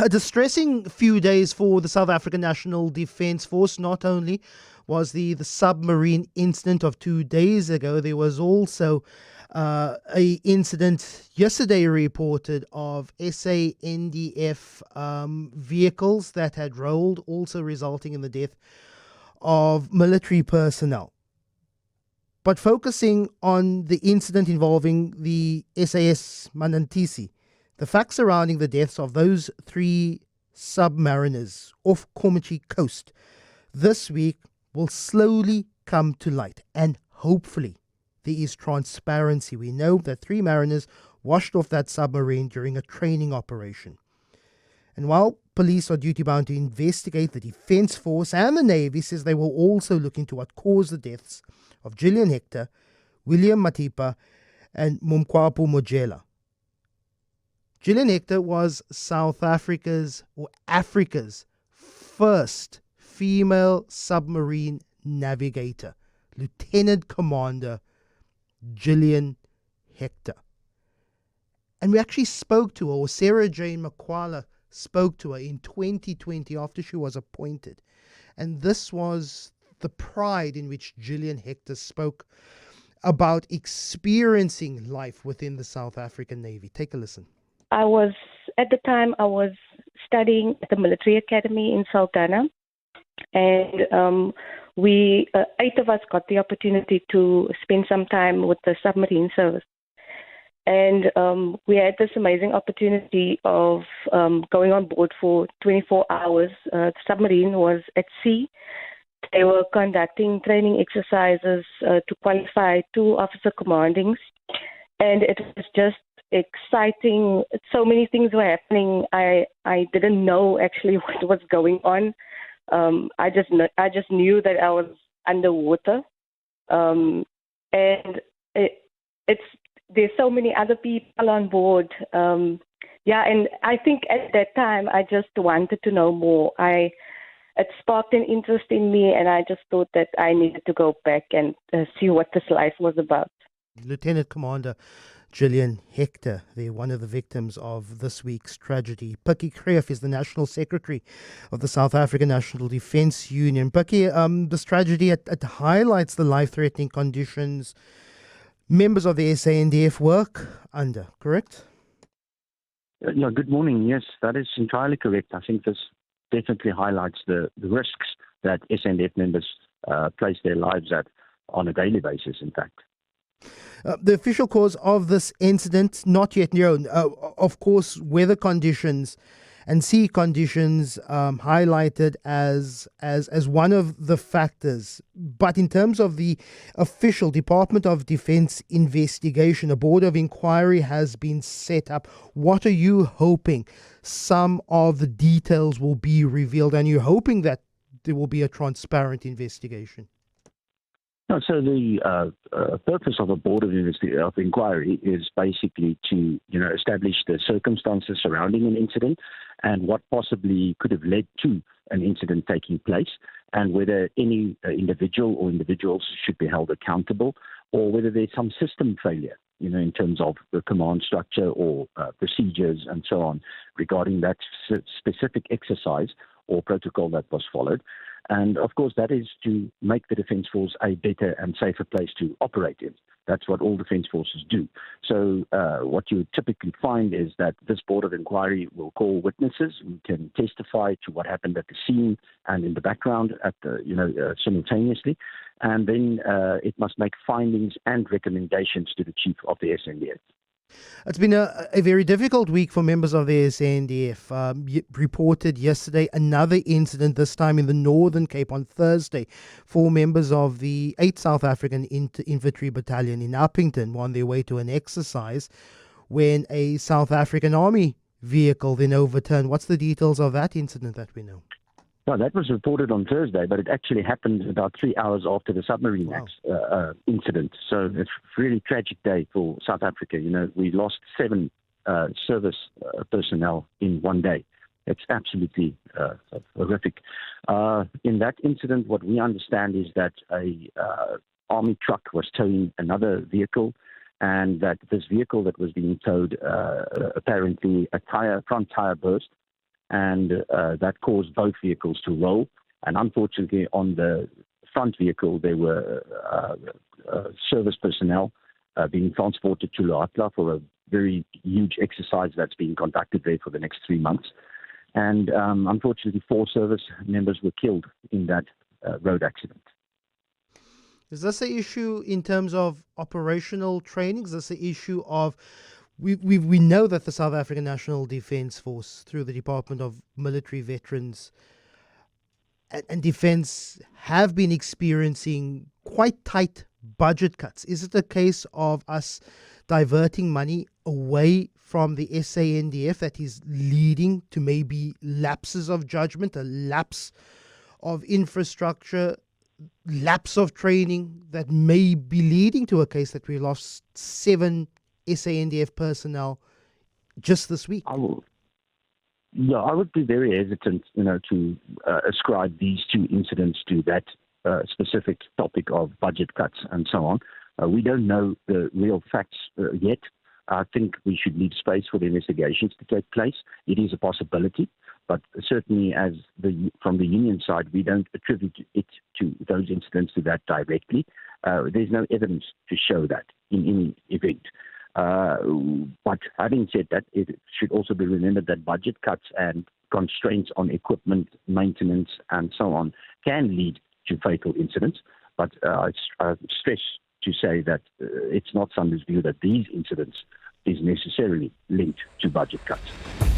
a distressing few days for the South African National Defence Force. Not only was the submarine incident of 2 days ago, there was also a incident yesterday reported of SANDF vehicles that had rolled, also resulting in the death of military personnel. But focusing on the incident involving the SAS Manthatisi, the facts surrounding the deaths of those 3 submariners off Kommetjie coast this week will slowly come to light, and hopefully there is transparency. We know that 3 mariners washed off that submarine during a training operation. And while police are duty-bound to investigate, the Defence Force and the Navy says they will also look into what caused the deaths of Gillian Hector, William Mathipa and Mmokwapa Mojela. Gillian Hector was South Africa's first female submarine navigator, Lieutenant Commander Gillian Hector. And we actually spoke to her, or Sarah Jane Makwala spoke to her in 2020 after she was appointed. And this was the pride in which Gillian Hector spoke about experiencing life within the South African Navy. Take a listen. At the time, I was studying at the military academy in Saldanha, and we 8 of us got the opportunity to spend some time with the submarine service. And we had this amazing opportunity of going on board for 24 hours. The submarine was at sea. They were conducting training exercises to qualify 2 officer commandings, and it was just exciting. So many things were happening. I didn't know actually what was going on. I just knew that I was underwater, and there's so many other people on board. And I think at that time I just wanted to know more. It sparked an interest in me, and I just thought that I needed to go back and see what this life was about. Lieutenant Commander Gillian Hector, they're one of the victims of this week's tragedy. Pikkie Greeff is the National Secretary of the South African National Defence Union. Pikkie, this tragedy, it highlights the life-threatening conditions members of the SANDF work under, correct? Yeah, good morning. Yes, that is entirely correct. I think this definitely highlights the risks that SANDF members place their lives at on a daily basis, in fact. The official cause of this incident, not yet known. Of course, weather conditions and sea conditions highlighted as one of the factors. But in terms of the official Department of Defence investigation, a board of inquiry has been set up. What are you hoping some of the details will be revealed, and you're hoping that there will be a transparent investigation? No, so the purpose of a board of inquiry is basically to, establish the circumstances surrounding an incident and what possibly could have led to an incident taking place, and whether any individual or individuals should be held accountable, or whether there's some system failure, in terms of the command structure or procedures and so on regarding that specific exercise or protocol that was followed. And of course, that is to make the Defence Force a better and safer place to operate in. That's what all Defence Forces do. So what you typically find is that this board of inquiry will call witnesses who can testify to what happened at the scene and in the background at simultaneously. And then it must make findings and recommendations to the Chief of the SANDF. It's been a very difficult week for members of the SANDF. Reported yesterday another incident, this time in the Northern Cape on Thursday. 4 members of the 8th South African Infantry Battalion in Uppington were on their way to an exercise when a South African Army vehicle then overturned. What's the details of that incident that we know? Well, that was reported on Thursday, but it actually happened about 3 hours after the submarine incident. So it's a really tragic day for South Africa. We lost 7 service personnel in one day. It's absolutely horrific. In that incident, what we understand is that a army truck was towing another vehicle, and that this vehicle that was being towed, apparently a front tire burst, and that caused both vehicles to roll. And unfortunately, on the front vehicle, there were service personnel being transported to Loatla for a very huge exercise that's being conducted there for the next 3 months. And unfortunately, 4 service members were killed in that road accident. Is this an issue in terms of operational training? Is this an issue of we know that the South African National Defence Force, through the Department of Military Veterans and Defence, have been experiencing quite tight budget cuts. Is it a case of us diverting money away from the SANDF that is leading to maybe lapses of judgment, a lapse of infrastructure, lapse of training that may be leading to a case that we lost 7 SANDF personnel just this week? I would be very hesitant, to ascribe these 2 incidents to that specific topic of budget cuts and so on. We don't know the real facts yet. I think we should leave space for the investigations to take place. It is a possibility, but certainly from the union side, we don't attribute it to those incidents to that directly. There's no evidence to show that in any event. But having said that, it should also be remembered that budget cuts and constraints on equipment, maintenance, and so on can lead to fatal incidents. But I stress to say that it's not Sandu's view that these incidents is necessarily linked to budget cuts.